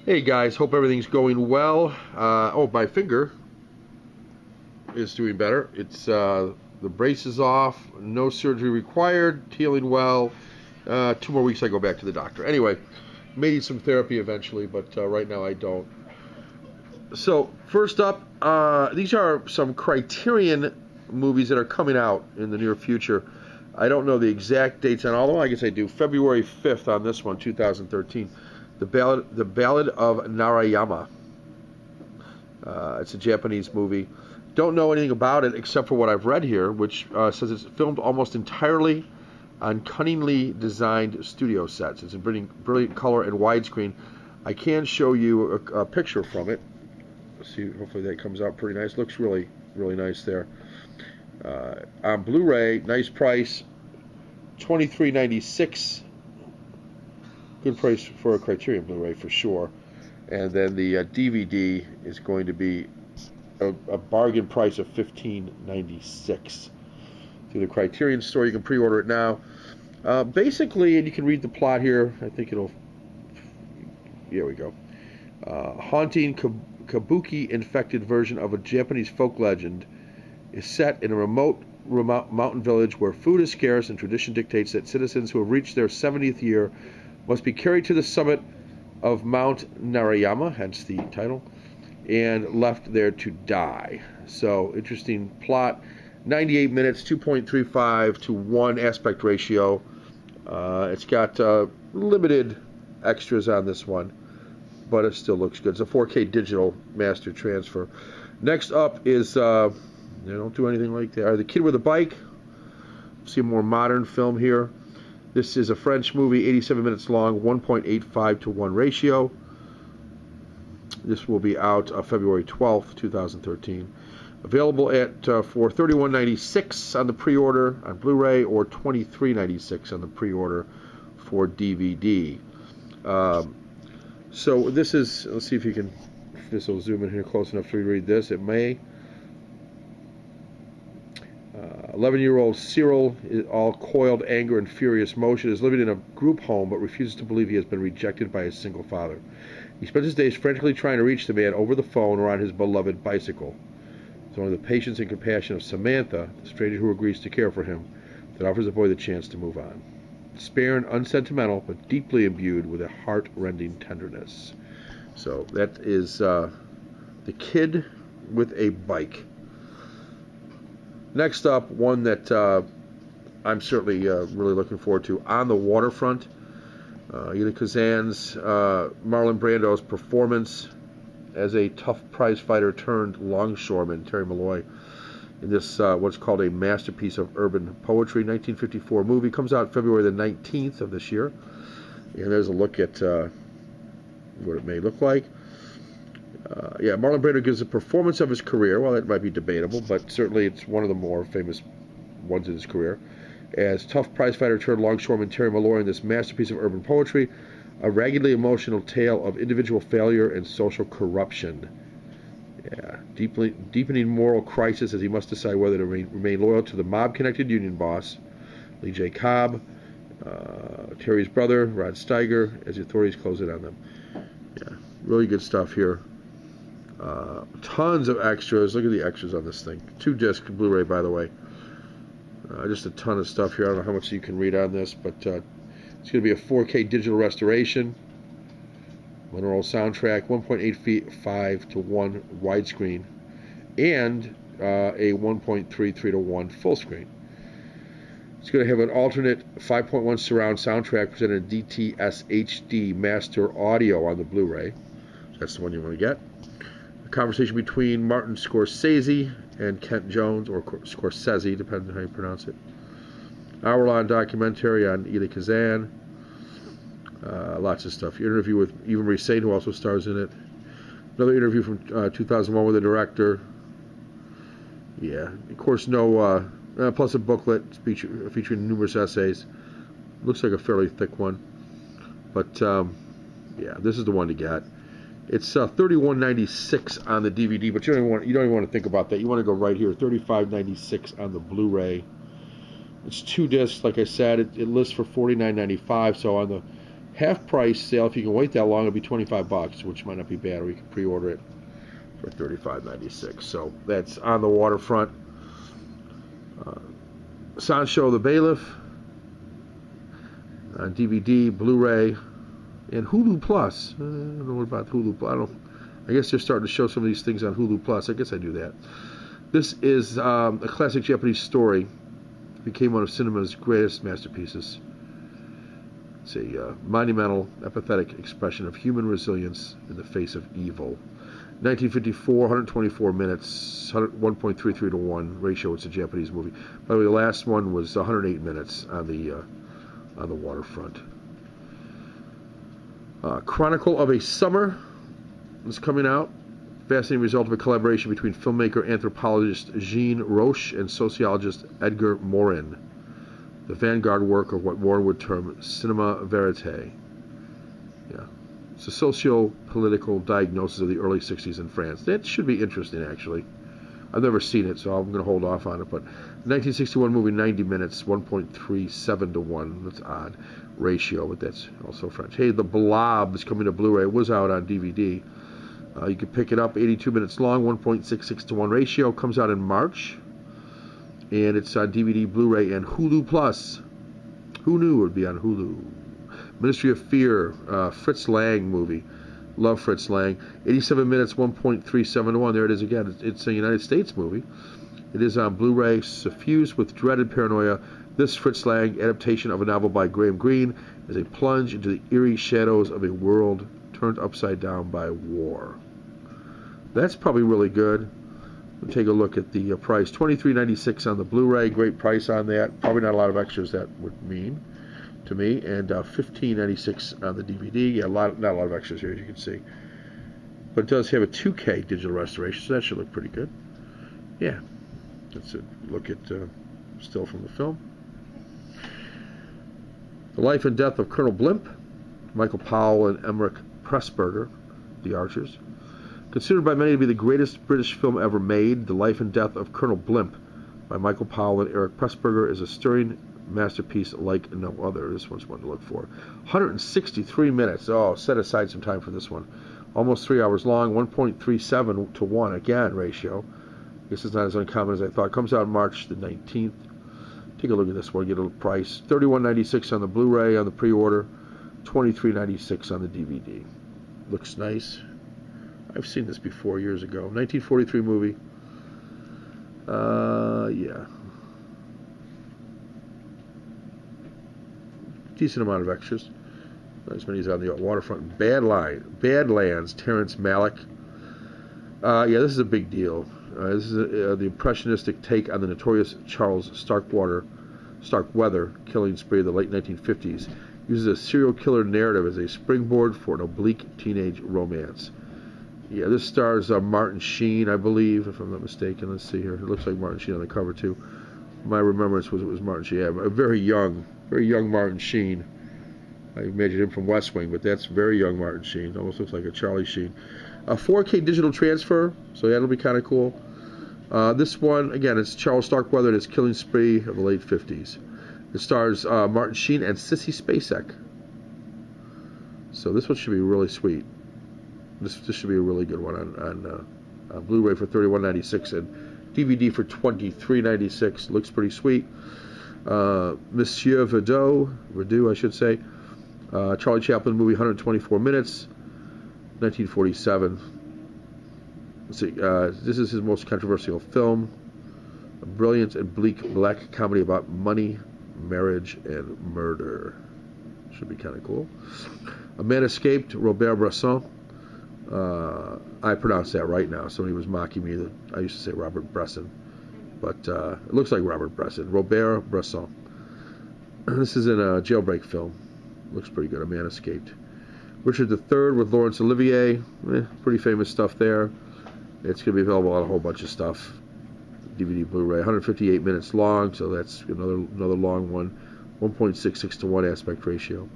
Hey guys, hope everything's going well. Oh, my finger is doing better. It's the brace is off, no surgery required, healing well. 2 more weeks I go back to the doctor. Anyway, may need some therapy eventually, but right now I don't. So first up, these are some Criterion movies that are coming out in the near future. I don't know the exact dates on all of them. I guess I do. February 5th on this one, 2013. The Ballad of Narayama. It's a Japanese movie. Don't know anything about it except for what I've read here, which says it's filmed almost entirely on cunningly designed studio sets. It's in brilliant color and widescreen. I can show you a picture from it. Let's see, hopefully that comes out pretty nice. Looks really, really nice there. On Blu-ray, nice price, $23.96. Good price for a Criterion Blu-ray for sure. And then the DVD is going to be a bargain price of $15.96 through the Criterion store. You can pre-order it now. Basically, and you can read the plot here. I think it'll. Here we go. Haunting kabuki-infected version of a Japanese folk legend is set in a remote mountain village where food is scarce, and tradition dictates that citizens who have reached their 70th year must be carried to the summit of Mount Narayama, hence the title, and left there to die. So, interesting plot. 98 minutes, 2.35 to 1 aspect ratio. It's got limited extras on this one, but it still looks good. It's a 4K digital master transfer. Next up is, they don't do anything like that. The Kid with a Bike. See a more modern film here. This is a French movie, 87 minutes long, 1.85 to 1 ratio. This will be out February 12th, 2013. Available at for $31.96 on the pre-order on Blu-ray, or $23.96 on the pre-order for DVD. So this is, let's see if you can, if this will zoom in here close enough to read this. It may. 11-year-old Cyril, all coiled anger and furious motion, is living in a group home but refuses to believe he has been rejected by his single father. He spends his days frantically trying to reach the man over the phone or on his beloved bicycle. It's only the patience and compassion of Samantha, the stranger who agrees to care for him, that offers the boy the chance to move on. Spare and unsentimental, but deeply imbued with a heart-rending tenderness. So that is The Kid with a Bike. Next up, one that I'm certainly really looking forward to, On the Waterfront. Elia Kazan's Marlon Brando's performance as a tough prize fighter turned longshoreman, Terry Malloy, in this what's called a masterpiece of urban poetry. 1954 movie, comes out February the 19th of this year. And there's a look at what it may look like. Marlon Brando gives a performance of his career. Well, that might be debatable, but certainly it's one of the more famous ones in his career. As tough prizefighter turned longshoreman Terry Malloy in this masterpiece of urban poetry, a raggedly emotional tale of individual failure and social corruption. Deepening moral crisis as he must decide whether to remain loyal to the mob-connected union boss, Lee J. Cobb, Terry's brother, Rod Steiger, as the authorities close in on them. Really good stuff here. Tons of extras. Look at the extras on this thing. 2-disc Blu-ray, by the way. Just a ton of stuff here. I don't know how much you can read on this, but it's going to be a 4K digital restoration. Monroe soundtrack, 1.85 to 1 widescreen, and a 1.33 to 1 full screen. It's going to have an alternate 5.1 surround soundtrack presented in DTS HD master audio on the Blu-ray. That's the one you want to get. A conversation between Martin Scorsese and Kent Jones, or Scorsese, depending on how you pronounce it. Hour-long documentary on Elia Kazan. Lots of stuff. Interview with Eva Marie Saint, who also stars in it. Another interview from 2001 with the director. Of course, no. Plus a booklet featuring numerous essays. Looks like a fairly thick one, but this is the one to get. It's $31.96 on the DVD, but you don't even want to think about that. You want to go right here, $35.96 on the Blu-ray. It's 2 discs, like I said. It lists for $49.95. So on the half price sale. If you can wait that long, it'll be $25, which might not be bad, or you can pre-order it for $35.96. So that's On the Waterfront. Sancho the Bailiff on DVD, Blu-ray, and Hulu Plus. I don't know what about Hulu Plus. I guess they're starting to show some of these things on Hulu Plus. I guess I do that. This is a classic Japanese story. It became one of cinema's greatest masterpieces. It's a monumental, empathetic expression of human resilience in the face of evil. 1954, 124 minutes, 1.33 to 1 ratio. It's a Japanese movie. By the way, the last one was 108 minutes on the Waterfront. Chronicle of a Summer is coming out. Fascinating result of a collaboration between filmmaker anthropologist Jean Roche and sociologist Edgar Morin. The vanguard work of what Morin would term cinema verite. Yeah. It's a socio-political diagnosis of the early 60s in France. That should be interesting, actually. I've never seen it, so I'm going to hold off on it. But 1961 movie, 90 minutes, 1.37 to 1. That's odd ratio, but that's also French. Hey, The Blob is coming to Blu-ray. It was out on DVD. You can pick it up, 82 minutes long, 1.66 to 1 ratio. Comes out in March. And it's on DVD, Blu-ray, and Hulu Plus. Who knew it would be on Hulu? Ministry of Fear, Fritz Lang movie. Love Fritz Lang. 87 minutes, 1.37 to 1. There it is again. It's a United States movie. It is on Blu-ray. Suffused with dread and paranoia, this Fritz Lang adaptation of a novel by Graham Greene is a plunge into the eerie shadows of a world turned upside down by war. That's probably really good. We'll take a look at the price. $23.96 on the Blu-ray. Great price on that. Probably not a lot of extras, that would mean to me. And $15.96 on the DVD. Yeah, not a lot of extras here, as you can see. But it does have a 2K digital restoration, so that should look pretty good. Yeah. Let's look at still from the film. The Life and Death of Colonel Blimp. Michael Powell and Emmerich Pressburger, The Archers. Considered by many to be the greatest British film ever made, The Life and Death of Colonel Blimp by Michael Powell and Eric Pressburger is a stirring masterpiece like no other. This one's one to look for. 163 minutes. Oh, set aside some time for this one. Almost 3 hours long, 1.37 to 1, again, ratio. This is not as uncommon as I thought. Comes out March the 19th. Take a look at this one, get a little price. $31.96 on the Blu-ray on the pre-order. $23.96 on the DVD. Looks nice. I've seen this before years ago. 1943 movie. Yeah. Decent amount of extras. Not as many as on the Waterfront. Badlands, Terrence Malick. Yeah, this is a big deal. This is the impressionistic take on the notorious Charles Starkweather killing spree of the late 1950s. Uses a serial killer narrative as a springboard for an oblique teenage romance. Yeah, this stars Martin Sheen, I believe, if I'm not mistaken. Let's see here. It looks like Martin Sheen on the cover, too. My remembrance was it was Martin Sheen. Yeah, a very young Martin Sheen. I imagine him from West Wing, but that's very young Martin Sheen. Almost looks like a Charlie Sheen. A 4K digital transfer, so that'll be kind of cool. This one, again, it's Charles Starkweather and his killing spree of the late 50s. It stars Martin Sheen and Sissy Spacek. So this one should be really sweet. This should be a really good one on Blu-ray for $31.96 and DVD for $23.96. Looks pretty sweet. Monsieur Verdoux, I should say. Charlie Chaplin movie, 124 minutes, 1947. Let's see. This is his most controversial film. A brilliant and bleak black comedy about money, marriage, and murder. Should be kind of cool. A Man Escaped, Robert Bresson. I pronounced that right now. Somebody was mocking me that I used to say Robert Bresson, but it looks like Robert Bresson. Robert Bresson. This is in a jailbreak film. Looks pretty good. A Man Escaped. Richard III with Laurence Olivier. Pretty famous stuff there. It's going to be available on a whole bunch of stuff. DVD, Blu-ray. 158 minutes long, so that's another long one. 1.66 to 1 aspect ratio.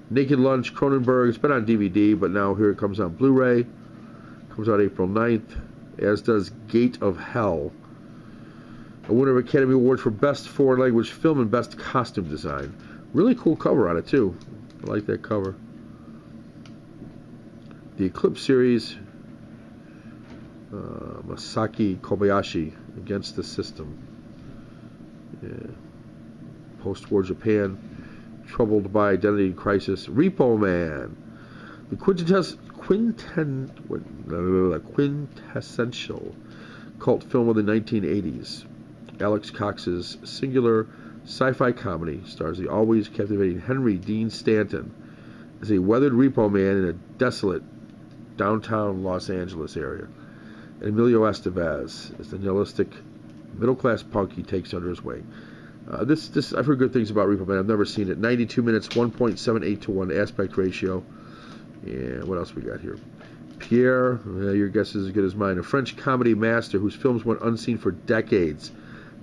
Naked Lunch, Cronenberg. It's been on DVD, but now here it comes on Blu-ray. Comes out April 9th, as does Gate of Hell. A winner of Academy Award for Best Foreign Language Film and Best Costume Design. Really cool cover on it, too. I like that cover. The Eclipse series, Masaki Kobayashi, Against the System. Yeah. Post-war Japan, troubled by identity crisis. Repo Man, the quintessential cult film of the 1980s. Alex Cox's singular sci-fi comedy stars the always captivating Henry Dean Stanton as a weathered repo man in a desolate downtown Los Angeles area, and Emilio Estevez as the nihilistic middle-class punk he takes under his wing. This I've heard good things about Repo Man. I've never seen it. 92 minutes, 1.78 to 1 aspect ratio. Yeah, what else we got here? Pierre, your guess is as good as mine. A French comedy master whose films went unseen for decades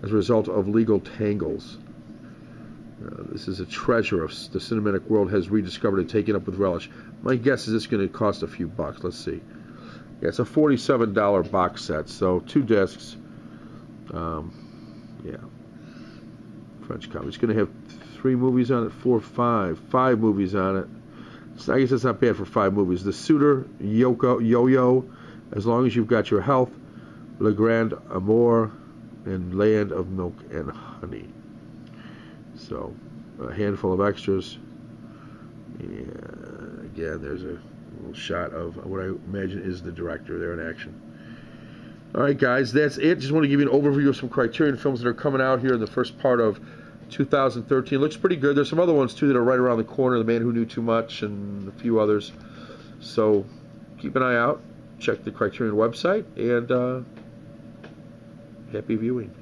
as a result of legal tangles. This is a treasure of the cinematic world has rediscovered and taken up with relish. My guess is it's going to cost a few bucks. Let's see. Yeah, it's a $47 box set, so 2 discs. Yeah. French comedy. It's going to have 3 movies on it, 4, 5 movies on it. So I guess it's not bad for 5 movies. The Suitor, Yo-Yo, As Long as You've Got Your Health, Le Grand Amour, and Land of Milk and Honey. So, a handful of extras. And again, there's a little shot of what I imagine is the director there in action. Alright guys, that's it. Just want to give you an overview of some Criterion films that are coming out here in the first part of 2013. Looks pretty good. There's some other ones too that are right around the corner. The Man Who Knew Too Much and a few others. So keep an eye out. Check the Criterion website and happy viewing.